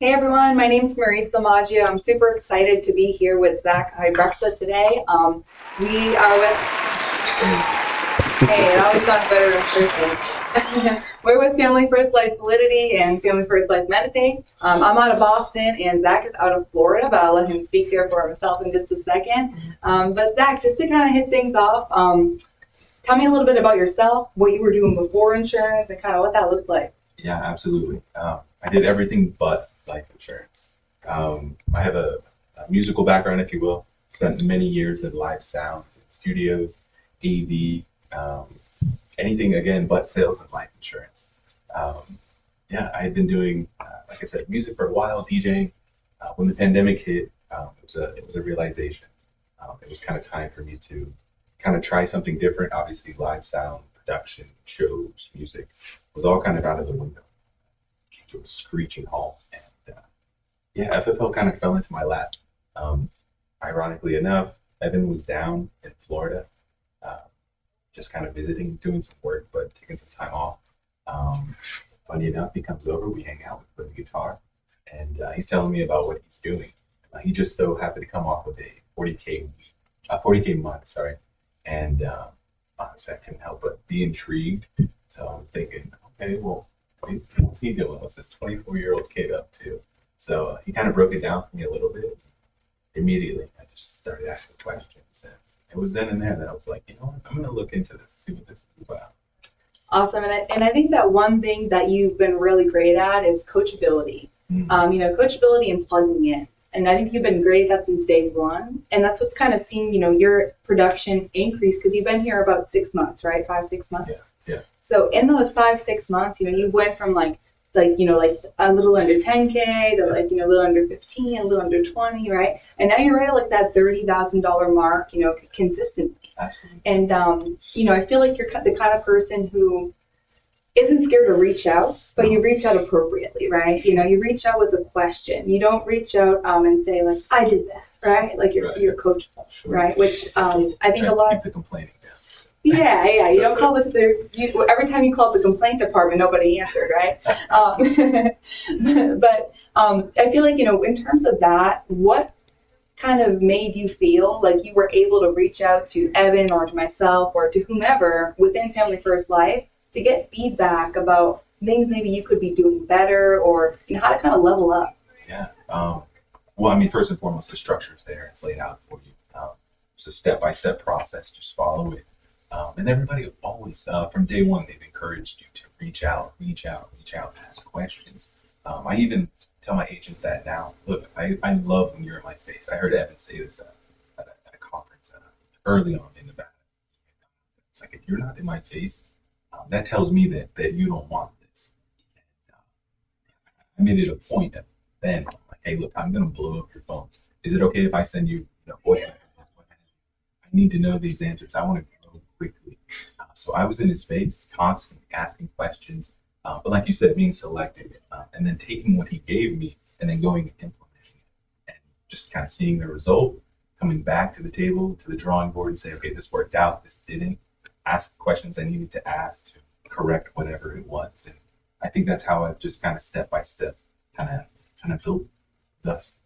Hey everyone, my name is Maurice Lamaggio. I'm super excited to be here with Zack Huibretgse today. We are with, hey, it always sounds better in person. We're with Family First Life Solidity and Family First Life Meditate. I'm out of Boston and Zack is out of Florida, but I'll let him speak there for himself in just a second. But Zack, just to kind of hit things off, tell me a little bit about yourself, what you were doing before insurance, and kind of what that looked like. Yeah, absolutely. I did everything but life insurance. I have a musical background, if you will. Spent many years in live sound, studios, AV, anything again but sales and life insurance. I had been doing, like I said, music for a while, DJing. When the pandemic hit, it was a realization. It was kind of time for me to kind of try something different. Obviously, live sound, production, shows, music was all kind of out of the window. Came to a screeching halt, and FFL kind of fell into my lap. Ironically enough, Evan was down in Florida, just kind of visiting, doing some work, but taking some time off. Funny enough, he comes over, we hang out, we play the guitar, and he's telling me about what he's doing. He just so happened to come off with a 40K month, sorry. And honestly, I couldn't help but be intrigued. So I'm thinking, okay, well, what's he doing? What's this 24-year-old kid up to? So he kind of broke it down for me a little bit. Immediately, I just started asking questions. And it was then and there that I was like, you know what, I'm going to look into this, see what this is about. Awesome. And I think that one thing that you've been really great at is coachability. Mm-hmm. Coachability and plugging in. And I think you've been great at that since day one. And that's what's kind of seen, your production increase because you've been here about 6 months, right? 5-6 months. Yeah. So in those 5-6 months, you went from like a little under 10K to a little under 15, a little under 20, right? And now you're right at like that $30,000 mark, consistently. Absolutely. And, I feel like you're the kind of person who isn't scared to reach out, but you reach out appropriately, right? You reach out with a question. You don't reach out and say like, I did that, right? Like you're coachable, sure. Right? Which I think a lot keep the complaining down. Yeah. You don't call every time you called the complaint department, nobody answered, right? But I feel like, in terms of that, what kind of made you feel like you were able to reach out to Evan or to myself or to whomever within Family First Life to get feedback about things maybe you could be doing better or how to kind of level up? Yeah. First and foremost, the structure's there. It's laid out for you. It's a step-by-step process. Just follow it. And everybody always, from day one, they've encouraged you to reach out, ask questions. I even tell my agent that now. Look, I love when you're in my face. I heard Evan say this at a conference early on in the battle. It's like, if you're not in my face, that tells me that you don't want this. I made it a point that then, I'm like, hey, look, I'm going to blow up your phone. Is it okay if I send you voice messages? I need to know these answers. I want to grow quickly. So I was in his face, constantly asking questions. But like you said, being selective and then taking what he gave me and then going and implementing it and just kind of seeing the result, coming back to the table, to the drawing board and say, okay, this worked out, this didn't. Ask the questions I needed to ask to correct whatever it was. And I think that's how I've just kind of step by step kind of built thus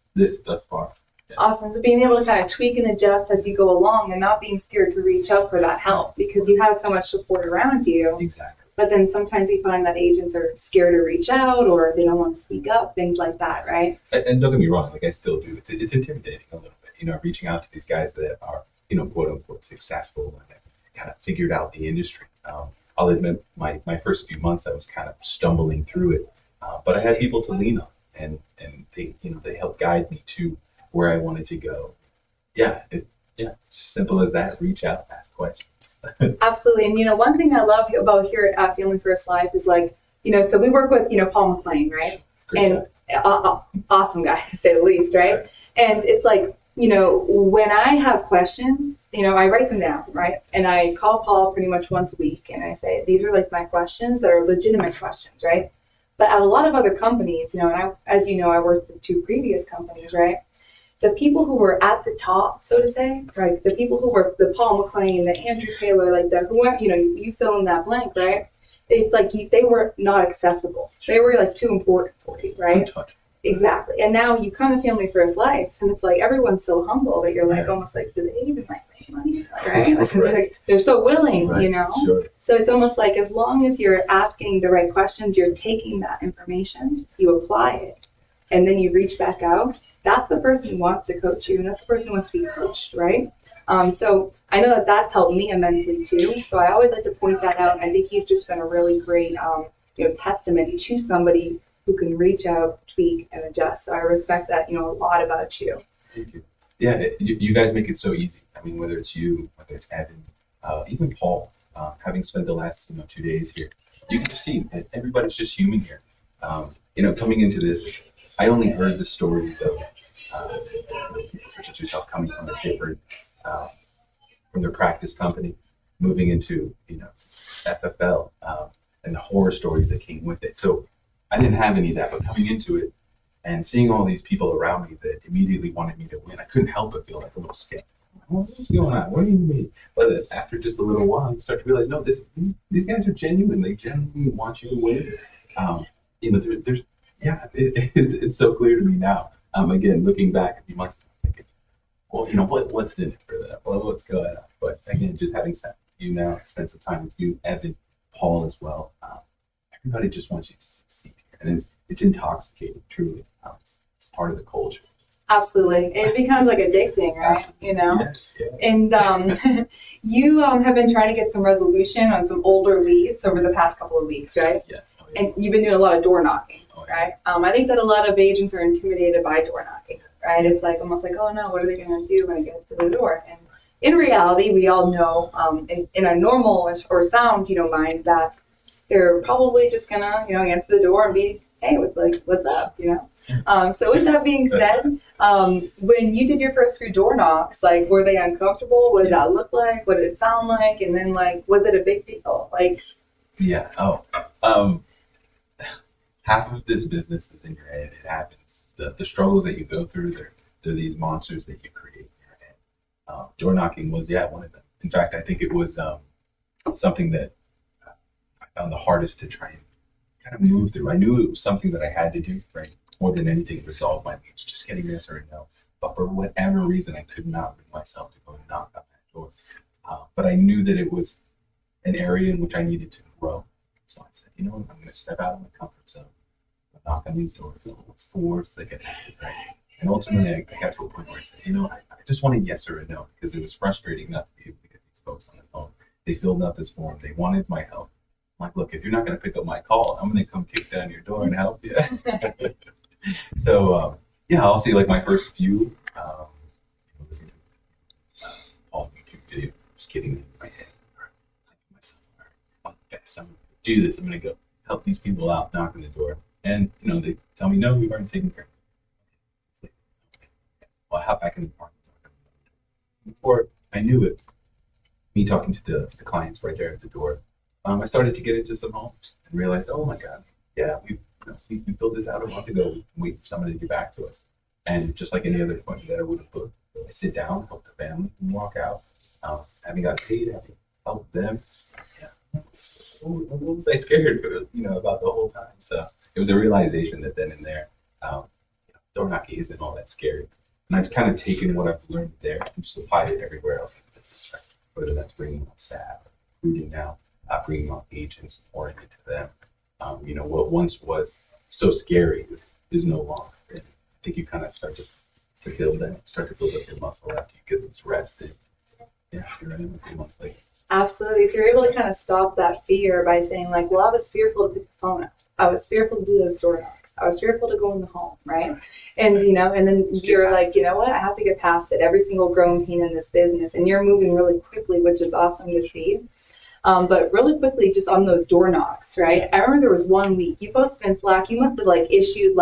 far. Yeah. Awesome. So being able to kind of tweak and adjust as you go along and not being scared to reach out for that help because you have so much support around you. Exactly. But then sometimes you find that agents are scared to reach out or they don't want to speak up, things like that, right? And don't get me wrong, like I still do. It's intimidating a little bit, reaching out to these guys that are, quote unquote successful and kind of figured out the industry. I'll admit my first few months I was kind of stumbling through it, but I had people to lean on and they helped guide me to where I wanted to go. Just simple as that. Reach out, ask questions. Absolutely. And one thing I love about here at Family First Life is so we work with Paul McLean, right? Great and awesome guy to say the least, right? And it's like when I have questions, I write them down, right? And I call Paul pretty much once a week and I say, these are like my questions that are legitimate questions, right? But at a lot of other companies, and as you know, I worked with 2 previous companies, right? The people who were at the top, so to say, right? The people who were the Paul McLean, the Andrew Taylor, like that, whoever, you fill in that blank, right? It's like they were not accessible. They were like too important for you, right? Exactly. And now you come to Family First Life, and it's like everyone's so humble that you're like almost like, do they even like make money? Right? Because they're so willing, you know? Sure. So it's almost like as long as you're asking the right questions, you're taking that information, you apply it, and then you reach back out. That's the person who wants to coach you, and that's the person who wants to be coached, right? So I know that that's helped me immensely too. So I always like to point that out. I think you've just been a really great, testament to somebody who can reach out, tweak, and adjust. So I respect that, a lot about you. Thank you. Yeah, you guys make it so easy. I mean, whether it's you, whether it's Evan, even Paul, having spent the last 2 days here, you can see that everybody's just human here. Coming into this, I only heard the stories of people such as yourself coming from a different, from their practice company, moving into FFL, and the horror stories that came with it. So I didn't have any of that, but coming into it and seeing all these people around me that immediately wanted me to win, I couldn't help but feel like a little scared. What's going on? What do you mean? But after just a little while, you start to realize, no, these guys are genuine. They genuinely want you to win. It's so clear to me now. Again, looking back a few months ago, thinking, well, what's in it for them? Well, what's going on? But again, just having sat with you now, spent some time with you, Evan, Paul as well. Everybody just wants you to succeed here, and it's intoxicating. Truly, it's part of the culture. Absolutely, it becomes like addicting, right? Absolutely. Yes. And you have been trying to get some resolution on some older leads over the past couple of weeks, right? Yes. Oh, yeah. And you've been doing a lot of door knocking, right? I think that a lot of agents are intimidated by door knocking, right? It's like almost like, oh no, what are they going to do when I get to the door? And in reality, we all know, in a normal or sound, mind, that they're probably just gonna, answer the door and be, hey, what's up, So with that being said, when you did your first few door knocks, were they uncomfortable? What did that look like? What did it sound like? And then was it a big deal? Yeah. Half of this business is in your head. It happens. The struggles that you go through, they're these monsters that you create in your head. Door knocking was, one of them. In fact, I think it was something that I found the hardest to try and kind of move through. I knew it was something that I had to do, right? More than anything, resolve my needs, just getting this or a no. But for whatever reason, I could not bring myself to go and knock on that door. But I knew that it was an area in which I needed to grow. So I said, I'm going to step out of my comfort zone. I'll knock on these doors. What's the worst that could happen, right? And ultimately, I got to a point where I said, I just want a yes or a no, because it was frustrating not to be able to get these folks on the phone. They filled out this form. They wanted my help. I'm like, look, if you're not going to pick up my call, I'm going to come kick down your door and help you. So, I'll see my first few, listen to all YouTube video, just getting in my head. Myself, I'm going to do this. I'm going to go help these people out, knock on the door. And, they tell me, no, we've already taken care of it. Well, I hop back in the park. Before I knew it, me talking to the clients right there at the door, I started to get into some homes and realized, oh my God, we filled this out a month ago. We wait for somebody to get back to us. And just like any other appointment that I would have booked, I sit down, help the family, and walk out. Having got paid, having helped them. Yeah. What was I scared about the whole time? So it was a realization that then and there, door knocking isn't all that scary. And I've kind of taken what I've learned there and just applied it everywhere else in the business, right? Whether that's bringing on staff, recruiting now, bringing on agents, pouring into them. What once was so scary is no longer. And I think you kind of start to build that, start to build up your muscle after you get those reps in. Yeah, you're right. A few months later. Absolutely. So you're able to kind of stop that fear by saying I was fearful to pick the phone up. I was fearful to do those door knocks. I was fearful to go in the home, right? And, and then you're like, what? I have to get past it. Every single growing pain in this business. And you're moving really quickly, which is awesome to see. But really quickly, just on those door knocks, right? I remember there was 1 week you posted in Slack. You must have issued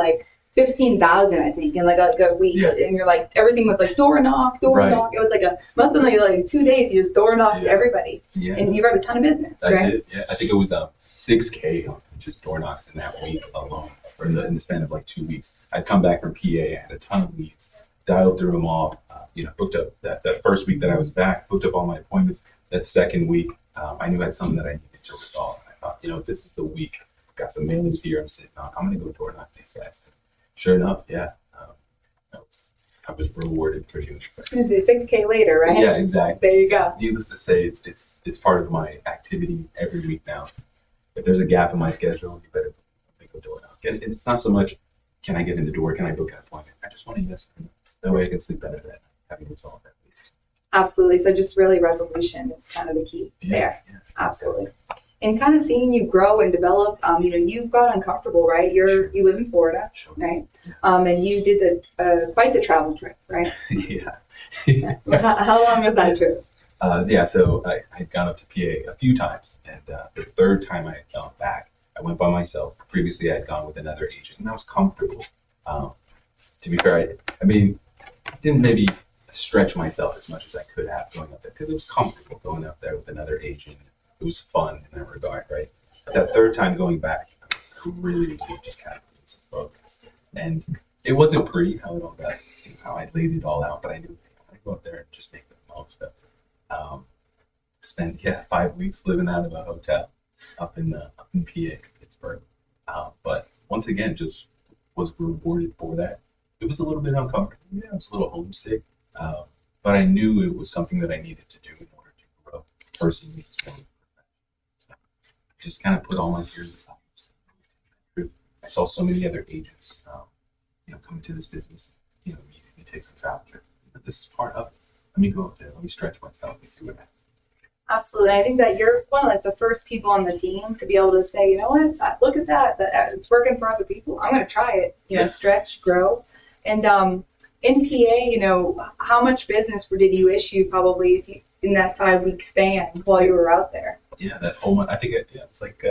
15,000, I think, in a week. Yeah. And you're everything was door knock. It was must have been 2 days. You just door knocked everybody. Yeah. And you wrote a ton of business, right? I did. Yeah, I think it was 6K on just door knocks in that week alone, or in the span of 2 weeks. I'd come back from PA. I had a ton of leads, dialed through them all. Booked up that first week that I was back, booked up all my appointments. That second week, I knew I had something that I needed to resolve. I thought, this is the week. I've got some mailers here I'm sitting on. I'm going to go door knock these guys. sure enough, yeah, I was rewarded for doing I was going to say 6K later, right? Yeah, exactly. There you go. Needless to say, it's part of my activity every week now. If there's a gap in my schedule, you better make a door knock. And it's not so much, can I get in the door? Can I book an appointment? I just want a yes or no. That way I can sleep better that night, having resolved that. Absolutely. So just really resolution is kind of the key there. Yeah. Absolutely. And kind of seeing you grow and develop, you've got uncomfortable, right? You live in Florida, Sure. right? And you did quite the travel trip, right? Yeah. How long was that trip? So I had gone up to PA a few times, and the third time I had gone back, I went by myself. Previously, I had gone with another agent, and I was comfortable. To be fair, I didn't maybe stretch myself as much as I could have going up there because it was comfortable going up there with another agent. It was fun in that regard, right? But that third time going back, I really did just kind of put some focus. And it wasn't pretty how it all got, how I laid it all out, but I knew I'd go up there and just make the most of it. Spent 5 weeks living out of a hotel up in PA, Pittsburgh. But once again, just was rewarded for that. It was a little bit uncomfortable. I was a little homesick, but I knew it was something that I needed to do in order to grow personally as well. So just kind of put all my fears aside. I saw so many other agents, come into this business, immediately take some travel trips. This is part of it. Let me go up there. Let me stretch myself and see what happens. Absolutely. I think that you're one of the first people on the team to be able to say, you know what, look at that. It's working for other people. I'm going to try it. Stretch, grow. And in PA, how much business did you issue probably in that 5 week span while you were out there? Yeah, that whole month. I think it was like.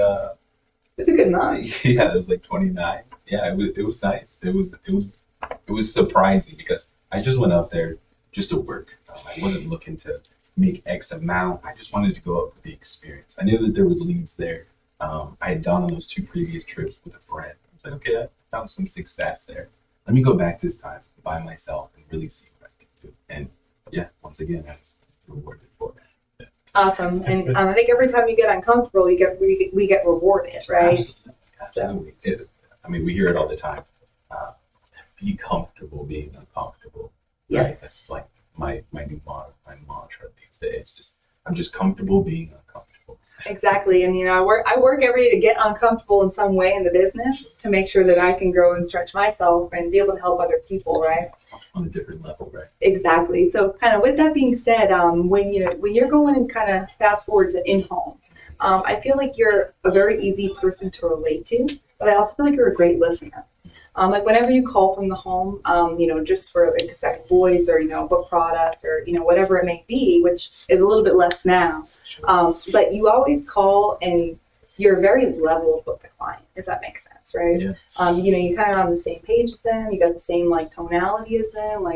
It's a good month. Yeah, it was like 29. Yeah, it was nice. It was surprising because I just went out there just to work. I wasn't looking to make X amount. I just wanted to go up with the experience. I knew that there was leads there. I had gone on those 2 previous trips with a friend. I was like, okay, I found some success there. Let me go back this time by myself and really see what I can do. And once again, I'm rewarded for that. Yeah. Awesome. And I think every time you get uncomfortable, we get rewarded, right? Absolutely. We hear it all the time. Be comfortable being uncomfortable. Yeah. Right? That's like my new motto, my mantra these days. I'm just comfortable being uncomfortable. Exactly. And I work every day to get uncomfortable in some way in the business to make sure that I can grow and stretch myself and be able to help other people, right? On a different level, right? Exactly. So kind of with that being said, when you're going and kind of fast forward to in-home, I feel like you're a very easy person to relate to, but I also feel like you're a great listener. Like whenever you call from the home, just for like a second voice or, book product or, whatever it may be, which is a little bit less now. Sure. But you always call and you're very level with the client, if that makes sense, right? Yeah. You kind of on the same page as them. You got the same tonality as them.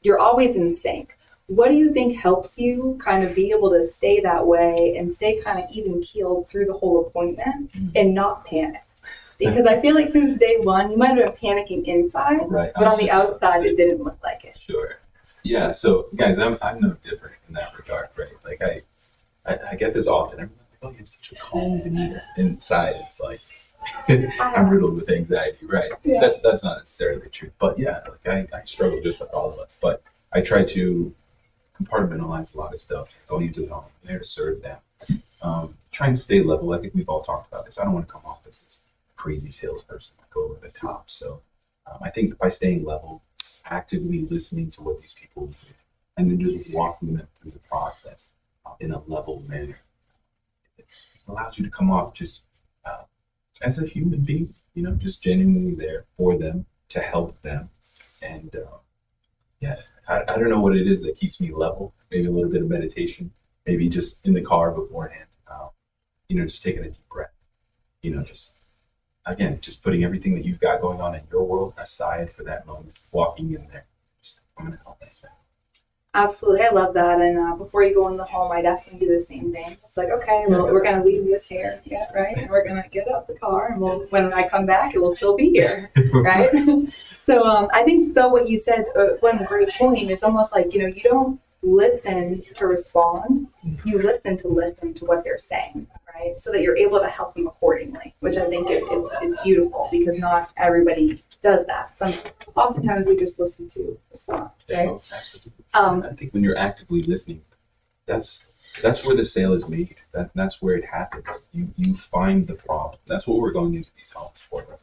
You're always in sync. What do you think helps you kind of be able to stay that way and stay kind of even keeled through the whole appointment and not panic? Because I feel like since day one, you might have been panicking inside, right. but on the outside, it didn't look like it. Sure. Yeah. So, guys, I'm no different in that regard, right? Like I get this often. I'm like, oh, you have such a calm demeanor. Inside, it's like I'm riddled with anxiety, right? Yeah. That's not necessarily the truth, but yeah, like I struggle just like all of us. But I try to compartmentalize a lot of stuff. Going into the home, I'm there to serve them. Try and stay level. I think we've all talked about this. I don't want to come off as this crazy salesperson, go over the top. So I think by staying level, actively listening to what these people do, and then just walking them through the process in a level manner, it allows you to come off just as a human being, just genuinely there for them, to help them. And I don't know what it is that keeps me level. Maybe a little bit of meditation, maybe just in the car beforehand, just taking a deep breath, just putting everything that you've got going on in your world aside for that moment, walking in there. I'm going to help this man. Absolutely. I love that. And before you go in the home, I definitely do the same thing. It's like, okay, well, we're going to leave this here. Yeah, right. And we're going to get out the car. And when I come back, it will still be here. Right. So I think, though, what you said, one great point is almost like, you don't listen to respond. You listen to what they're saying. Right? So that you're able to help them accordingly, which I think is beautiful because not everybody does that. Oftentimes we just listen to respond, right? Sure, absolutely. I think when you're actively listening, that's where the sale is made. That's where it happens. You find the problem. That's what we're going into these homes for. Right?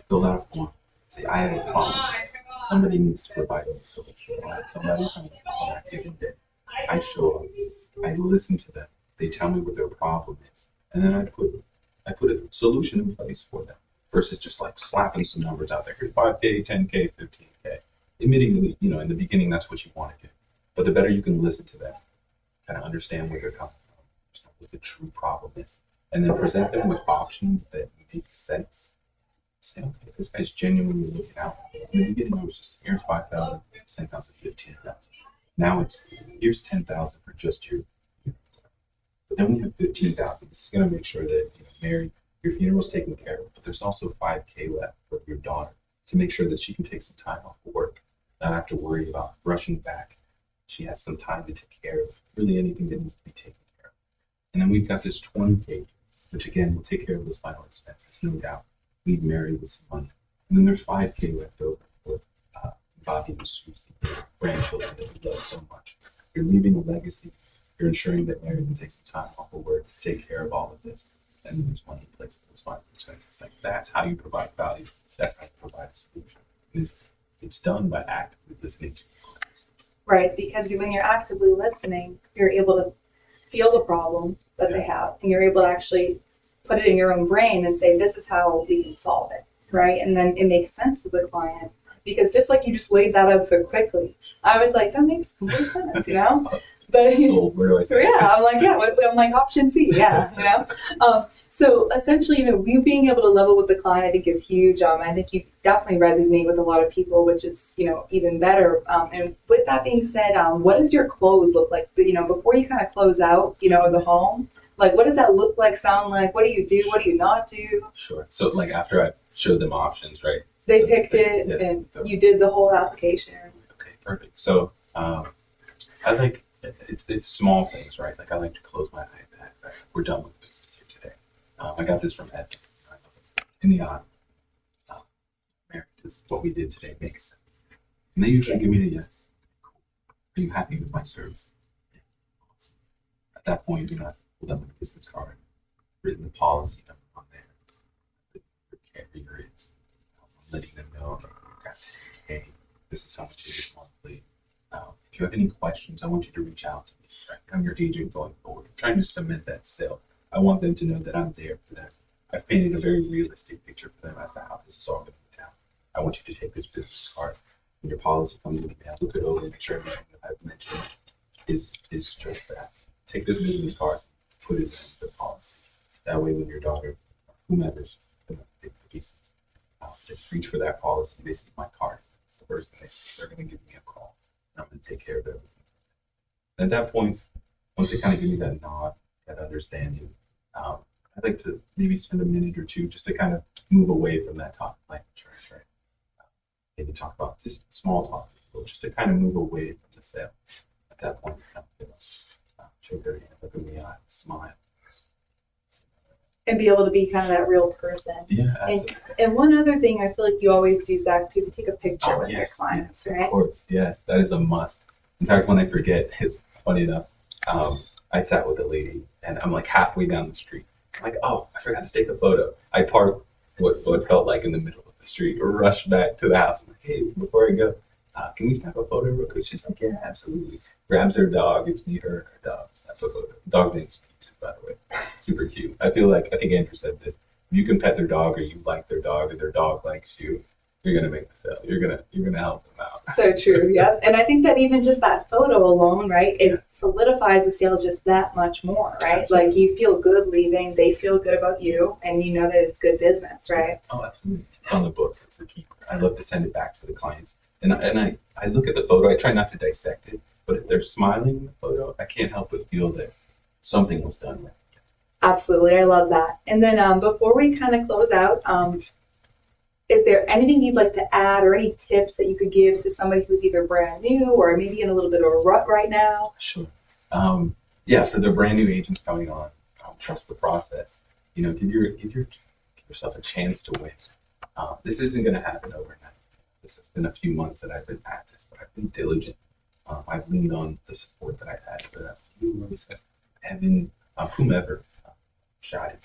Fill out a form. Say, I have a problem. Somebody needs to provide me a solution. Right? Somebody's on a given day. I show up. I listen to them. They tell me what their problem is, and then I put a solution in place for them. Versus just like slapping some numbers out there. Here's 5K, 10K, 15K. Admittingly, in the beginning, that's what you want to do. But the better you can listen to them, kind of understand where they're coming from, understand what the true problem is, and then present them with options that make sense. Say, okay, this guy's genuinely looking out. In the beginning, it was just here's 5,000, 10,000, 15,000. Now it's here's 10,000 for just your. But then we have 15,000. This is going to make sure that Mary, your funeral's taken care of. But there's also 5K left for your daughter to make sure that she can take some time off of work, not have to worry about rushing back. She has some time to take care of really anything that needs to be taken care of. And then we've got this 20K, which again will take care of those final expenses, no doubt. Leave Mary with some money. And then there's 5K left over for Bobby and Susie, grandchildren that we love so much. You're leaving a legacy. You're ensuring that Mary can take some time off of work to take care of all of this. And then there's money in place for those final expenses. Like that's how you provide value. That's how you provide a solution. It's done by actively listening to your clients. Right, because when you're actively listening, you're able to feel the problem that they have, and you're able to actually put it in your own brain and say, this is how we can solve it, right? And then it makes sense to the client. Because just like you just laid that out so quickly, I was like, that makes complete sense, But So where do I say? yeah, I'm like, I'm like option C, So essentially, you being able to level with the client, I think is huge. I think you definitely resonate with a lot of people, which is, even better. And with that being said, what does your close look like? Before you kind of close out, the home, like what does that look like, sound like? What do you do? What do you not do? Sure. So like after I showed them options, right? They picked it, and you did the whole application. Okay, perfect. So I like it's small things, right? Like I like to close my iPad. Right? We're done with business here today. I got this from Ed. In the eye, Mary, does what we did today make sense? And they usually give me a yes. Are you happy with my service? Yeah. Awesome. At that point, I pulled up my business card, written the policy number on there, the carrier is. Letting them know, hey, this is how much it is monthly. If you have any questions, I want you to reach out to me. Right? I'm your agent going forward. I'm trying to cement that sale. I want them to know that I'm there for them. I've painted a very realistic picture for them as to how this is all going to go down. I want you to take this business card. When your policy comes in, look it over and make sure everything that I've mentioned is just that. Take this business card, put it in the policy. That way, when your daughter, whomever's going to take the pieces, just reach for that policy. They see my card. It's the first thing they see. They're going to give me a call. And I'm going to take care of everything. And at that point, once they kind of give me that nod, that understanding, I'd like to maybe spend a minute or two just to kind of move away from that topic, like insurance, right? Maybe talk about just small talk, just to kind of move away from the sale. At that point, shake their hand, look in the eye, smile. And be able to be kind of that real person. Yeah, absolutely. And one other thing I feel like you always do, Zach, is you take a picture with your clients, right? Of course, yes. That is a must. In fact, when I forget, it's funny enough, I sat with a lady and I'm like halfway down the street. I'm like, oh, I forgot to take a photo. I parked what felt like in the middle of the street, rushed back to the house. I'm like, hey, before I go, can we snap a photo real quick? She's like, yeah, absolutely. Grabs her dog. It's me, her, her dog. Snap a photo. Dog name's Peach, by the way. Super cute. I think Andrew said this. If you can pet their dog, or you like their dog, or their dog likes you, you're gonna make the sale. You're gonna help them out. So true. Yeah. And I think that even just that photo alone, right, it solidifies the sale just that much more, right? Absolutely. Like you feel good leaving, they feel good about you, and you know that it's good business, right? Oh, absolutely. It's on the books. It's the key. I love to send it back to the clients, and I look at the photo. I try not to dissect it, but if they're smiling in the photo, I can't help but feel that something was done right. Absolutely. I love that. And then before we kind of close out, is there anything you'd like to add or any tips that you could give to somebody who's either brand new or maybe in a little bit of a rut right now? Sure. For the brand new agents coming on, trust the process. Give yourself a chance to win. This isn't going to happen overnight. this. It's been a few months that I've been at this, but I've been diligent. I've leaned on the support that I've had for that. Evan, whomever, Shadi,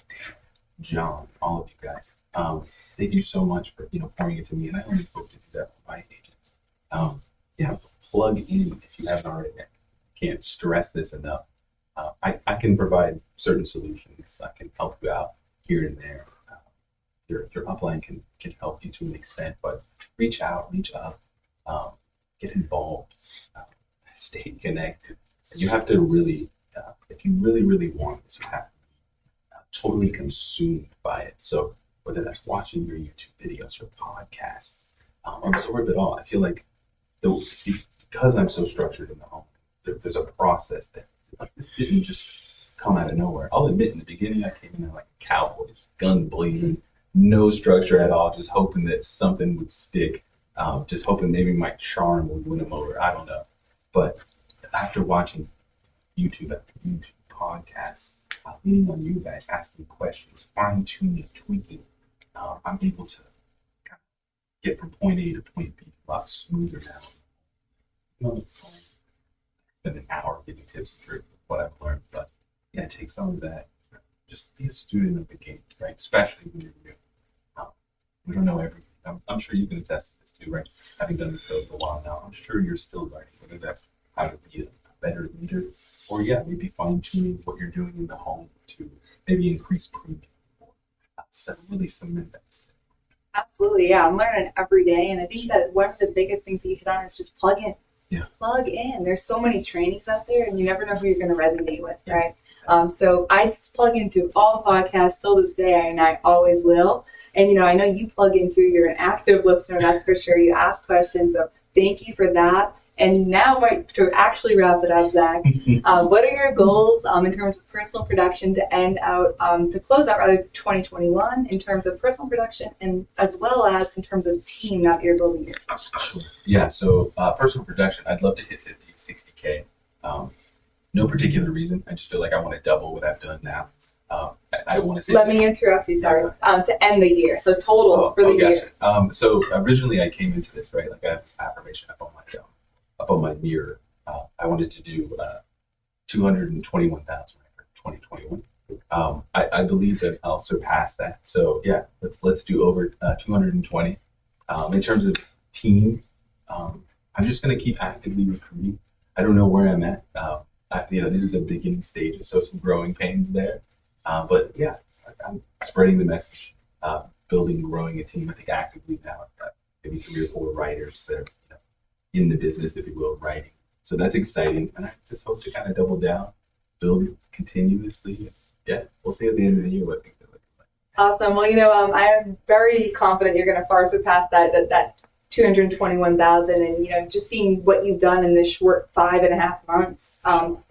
John, all of you guys. Thank you so much for pouring into me, and I only hope to do that for my agents. Plug in if you haven't already. I can't stress this enough. I can provide certain solutions. I can help you out here and there. Your upline can help you to an extent, but reach out, reach up, get involved, stay connected. You have to really, if you really want this, you have to be totally consumed by it. So whether that's watching your YouTube videos or podcasts, absorb it all. I feel like because I'm so structured in the home, there's a process that this didn't just come out of nowhere. I'll admit, in the beginning, I came in there like a cowboy, just gun blazing, no structure at all, just hoping that something would stick, just hoping maybe my charm would win them over. I don't know. But after watching YouTube after YouTube podcasts, leaning on you guys, asking questions, fine-tuning, tweaking, I'm able to kind of get from point A to point B a lot smoother now. It's been an hour giving tips and tricks of what I've learned, but yeah, take some of that. Just be a student of the game, right? Especially when you're new. We don't know everything. I'm sure you can attest to this too, right? Having done this for a while now, I'm sure you're still learning, whether that's how to be a better leader, or maybe fine-tuning what you're doing in the home to maybe increase premium or really cement that. Absolutely, yeah. I'm learning every day, and I think that one of the biggest things that you hit on is just plug in. Yeah. Plug in. There's so many trainings out there, and you never know who you're going to resonate with, right? Exactly. So I just plug into all the podcasts till this day, and I always will. And, I know you plug into, you're an active listener, that's for sure. You ask questions, so thank you for that. And now, to actually wrap it up, Zach, what are your goals in terms of personal production to close out 2021 in terms of personal production and as well as in terms of team, now that you're building your team? Sure. Yeah, so personal production, I'd love to hit 50, 60K. No particular reason. I just feel like I want to double what I've done now. I don't want to say. Let me interrupt you, sorry. To end the year, so total for the year. So originally I came into this, right? Like I have this affirmation up on my mirror. I wanted to do 221,000 for 2021. I believe that I'll surpass that. So yeah, let's do over 220. In terms of team, I'm just going to keep actively recruiting. I don't know where I'm at. This is the beginning stages, so some growing pains there. But yeah, I'm spreading the message, building, growing a team. I think actively now I've got maybe 3 or 4 writers that are in the business, if you will, writing. So that's exciting, and I just hope to kind of double down, build continuously. Yeah, we'll see at the end of the year what things are looking like. Awesome. Well, I am very confident you're going to far surpass that 221,000, and just seeing what you've done in this short 5.5 months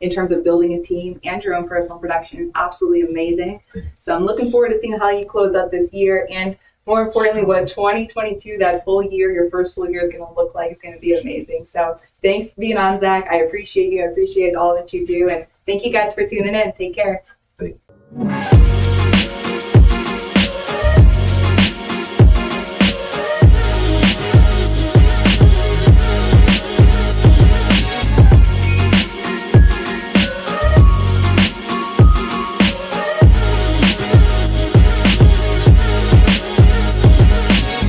in terms of building a team and your own personal production is absolutely amazing. So I'm looking forward to seeing how you close out this year, and more importantly, what 2022, that full year, your first full year, is going to look like. Is going to be amazing. So thanks for being on, Zach. I appreciate you. I appreciate all that you do, and thank you guys for tuning in. Take care. Thank you.